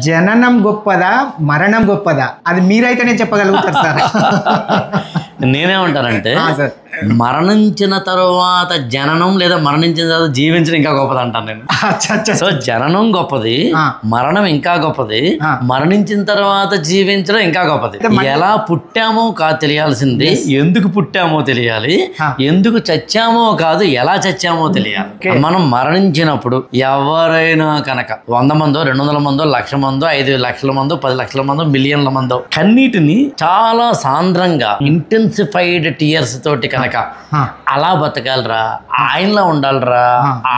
జననం గొప్పదా మరణం గొప్పదా అది మీరైతేనే చెప్పగలుగుతారు సార్. నేనేమంటానంటే మరణించిన తర్వాత జననం లేదా మరణించిన తర్వాత జీవించడం ఇంకా గొప్పది అంటాను నేను. సో జననం గొప్పది, మరణం ఇంకా గొప్పది, మరణించిన తర్వాత జీవించడం ఇంకా గొప్పది. ఎలా పుట్టామో కాదు తెలియాల్సింది, ఎందుకు పుట్టామో తెలియాలి, ఎందుకు చచ్చామో కాదు ఎలా చచ్చామో తెలియాలి. మనం మరణించినప్పుడు ఎవరైనా కనుక 100 మందో 200 మందో 1,00,000 మందో 5 లక్షల మందో 10 లక్షల మందో మిలియన్ల మందో కన్నీటిని చాలా సాంద్రంగా ఇంటెన్సిఫైడ్ టీయర్స్ తోటి కనుక అలా బతకాలరా, ఆయనలా ఉండాలరా,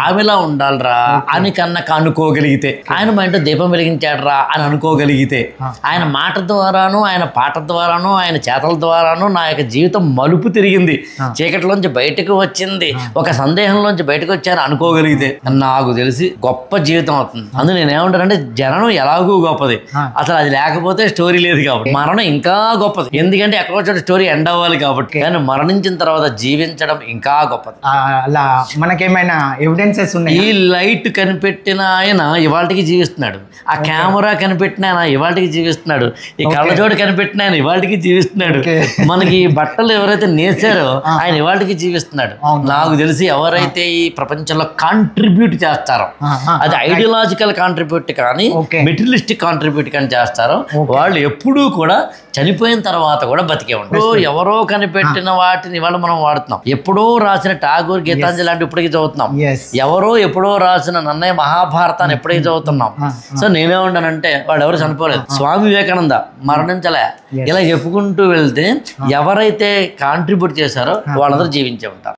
ఆమెలా ఉండాలరా అని కనుక అనుకోగలిగితే, ఆయన మా ఇంట్లో దీపం వెలిగించాడరా అని అనుకోగలిగితే, ఆయన మాట ద్వారాను ఆయన పాట ద్వారాను ఆయన చేతల ద్వారాను నా యొక్క జీవితం మలుపు తిరిగింది, చీకటిలోంచి బయటకు వచ్చింది, ఒక సందేహంలోంచి బయటకు వచ్చాను అనుకోగలిగితే నాకు తెలిసి గొప్ప జీవితం అవుతుంది. అందులో నేనేమంటానంటే జననం ఎలాగూ గొప్పది, అసలు అది లేకపోతే స్టోరీ లేదు కాబట్టి. మరణం ఇంకా గొప్పది, ఎందుకంటే ఎక్కడో చోట స్టోరీ ఎండ్ అవ్వాలి కాబట్టి. కానీ మరణించిన తర్వాత జీవించడం ఇంకా గొప్పది. అలా మనకేమైనా ఎవిడెన్సెస్ ఉన్నాయి? ఈ లైట్ కనిపెట్టిన ఆయన ఇవాళకి జీవిస్తున్నాడు, ఆ కెమెరా కనిపెట్టిన ఆయన ఇవాళకి జీవిస్తున్నాడు, ఈ కళ్ళజోడు కనిపెట్టిన ఆయన ఇవాళకి జీవిస్తున్నాడు, మనకి బట్టలు ఎవరైతే నేసారో ఆయన ఇవాళకి జీవిస్తున్నాడు. నాకు తెలిసి ఎవరైతే ఈ ప్రపంచంలో కాంట్రిబ్యూట్ చేస్తారో, అది ఐడియాలజికల్ కాంట్రిబ్యూట్ కానీ మెటీరియలిస్టిక్ కాంట్రిబ్యూట్ కానీ చేస్తారో వాళ్ళు ఎప్పుడూ కూడా చనిపోయిన తర్వాత కూడా బతికే ఉంటారు. ఎవరో కనిపెట్టిన వాటిని ఇవాళ మనం వాడుతున్నాం. ఎప్పుడో రాసిన ఠాగూర్ గీతాంజలి లాంటి ఇప్పటికీ చదువుతున్నాం, ఎవరో ఎప్పుడో రాసిన నన్నయ్య మహాభారతాన్ని ఎప్పటికీ చదువుతున్నాం. సో నేనేమంటానంటే వాడు ఎవరు చనిపోలేదు, స్వామి వివేకానంద మరణించలే. ఇలా చెప్పుకుంటూ వెళ్తే ఎవరైతే కాంట్రిబ్యూట్ చేశారో వాళ్ళందరూ జీవించే ఉంటారు.